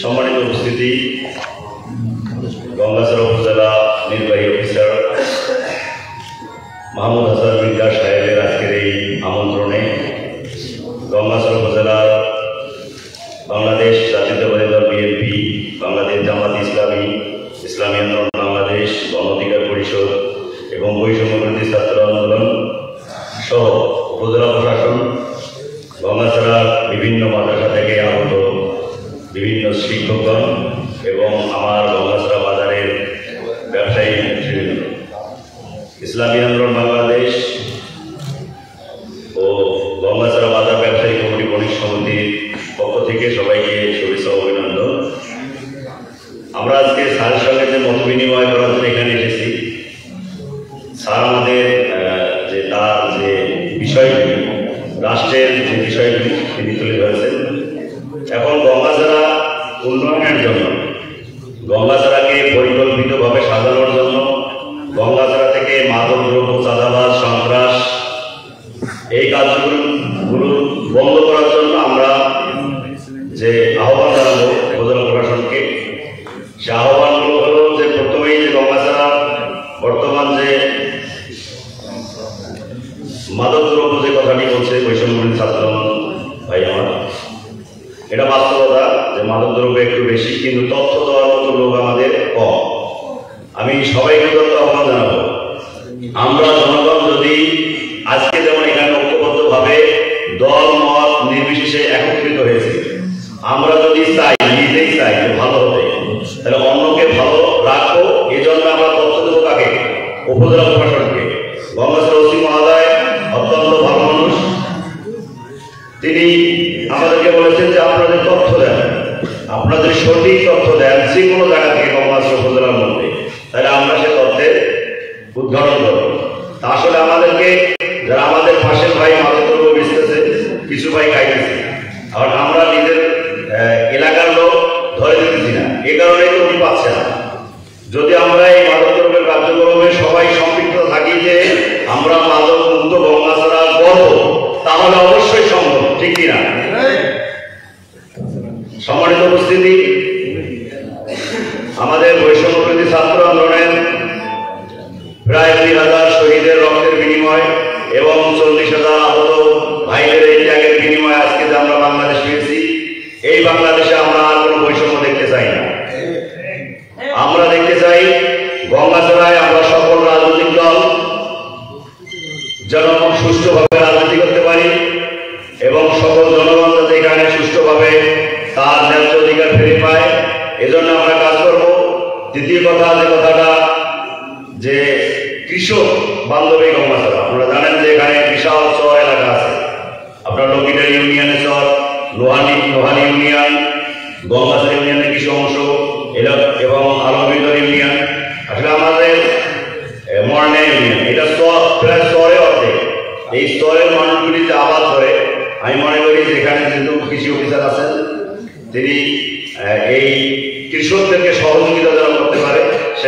সম্মানিত উপস্থিতি, গঙ্গাছড়া উপজেলা নির্বাহী অফিসার মাহমুদ হাসান মির্জা সাহেবের আজকের এই আমন্ত্রণে গঙ্গাছড়া উপজেলার বাংলাদেশ জাতীয়তাবাদী দল বিএনপি, বাংলাদেশ জামাত ইসলামী, ইসলামী আন্দোলন বাংলাদেশ, গণ অধিকার পরিষদ এবং বৈষম্যবিরোধী ছাত্র আন্দোলন সহ উপজেলা প্রশাসন, গঙ্গাছড়ার বিভিন্ন মাদ্রাসা থেকে আগত বিভিন্ন শিক্ষকগণ এবং আমার গঙ্গাছড়া বাজারের ব্যবসায়ী নেতৃবৃন্দ, ইসলামী আন্দোলন বাংলাদেশ ও গঙ্গাছড়া বাজার ব্যবসায়ী কমিটি বণিক সমিতির পক্ষ থেকে সবাইকে শুভেচ্ছা ও অভিনন্দন। আমরা আজকে স্যারের সঙ্গে যে মত বিনিময় করার জন্য এখানে এসেছি, স্যার আমাদের যে তার যে বিষয়গুলি, রাষ্ট্রের যে বিষয়গুলি তিনি তুলে ধরেছেন। এখন গঙ্গাছড়া উন্নয়নের জন্য, গঙ্গাছড়াকে পরিকল্পিতভাবে সাজানোর জন্য, গঙ্গাছড়া থেকে মাদকদ্রব্য, চাঁদাবাজ, সন্ত্রাস এই কাজগুলো বন্ধ করার জন্য আমরা যে আহ্বান জানাবো উপজেলা প্রশাসনকে, সে আহ্বানগুলো হলো যে প্রথমেই যে গঙ্গাছড়া বর্তমান যে মাদকদ্রব্য যে কথাটি বলছে বৈষম্যবিরোধী ছাত্র ভাই আমার, এটা বাস্তবতা যে মাদকদ্রব্য একটু বেশি, কিন্তু তথ্য দেওয়ার মতো লোক আমাদের কম। আমি সবাইকে আহ্বান জানাবো, আমরা জনগণ যদি আজকে যেমন এখানে ঐক্যবদ্ধভাবে দল মত নির্বিশেষে একত্রিত হয়েছে, আমরা যদি চাই, নিজেই চাই যে ভালো হতে, তাহলে অন্যকে ভালো রাখবো। এই জন্য আমরা তথ্য দেবো কাকে? উপজেলা প্রশাসনকে। গঙ্গাছড়া ওসি মহোদয় অত্যন্ত ভালো মানুষ, তিনি আমাদেরকে বলেছেন যে আপনাদের তথ্য দেন, আপনাদের সঠিক তথ্য দেন যে কোনো জায়গা থেকে গঙ্গাছড়া উপজেলার মধ্যে, তাহলে আমরা সে তথ্যের উদ্ঘাটন করব। তা আসলে আমাদেরকে যারা আমাদের পাশের ভাই মাদকদ্রব্য বেচতেছে, কিছু ভাই খাইতেছে, আর আমরা নিজের এলাকার লোক ধরে দিতেছি না, এ কারণেই তো উনি পাচ্ছে না। যদি আমরা এই মাদকদ্রব্যের কার্যক্রমে সবাই সম্পৃক্ত থাকি যে আমরা মাদক মুক্ত গঙ্গাছড়া করব, তাহলে অবশ্যই সম্ভব, ঠিক কিনা? সম্মানিত উপস্থিতি, আমাদের বৈষম্যবিরোধী ছাত্র আন্দোলনের প্রায় ২,০০০ শহীদের রক্তের বিনিময় এবং ৪০,০০০ আহত ভাইদের এই ত্যাগের বিনিময়ে আজকে যে আমরা বাংলাদেশ পেয়েছি, এই বাংলাদেশে আমরা আর কোনো বৈষম্য দেখতে চাই না। আমরা দেখতে চাই গঙ্গাছড়ায় আমরা সকল রাজনৈতিক দল যেন সুষ্ঠুভাবে রাজনীতি করতে পারি এবং সকল জনগণ যাতে এখানে সুষ্ঠুভাবে তার ন্যায্য অধিকার ফিরে পায়, এজন্য আমরা কাজ করব। দ্বিতীয় কথা, যে কথাটা যে কৃষক বান্ধবী গঙ্গাছড়া, আপনারা জানেন যে এখানে বিশাল চর এলাকা আছে। আপনার লকিটার ইউনিয়নের চর, লোহানি ইউনিয়ন, গঙ্গাছড়া ইউনিয়নের কিছু অংশ এবং আলমবিন্দর ইউনিয়ন, আসলে আমাদের মর্নে ইউনিয়ন, এটা প্রায় স্তরে অর্ধেক। এই স্তরের মানুষগুলি যে আবাদ করে, আমি মনে করি যে এখানে যেহেতু কৃষি অফিসার আছেন, তিনি এই কৃষকদেরকে সহযোগিতা যেন করতে পারে সে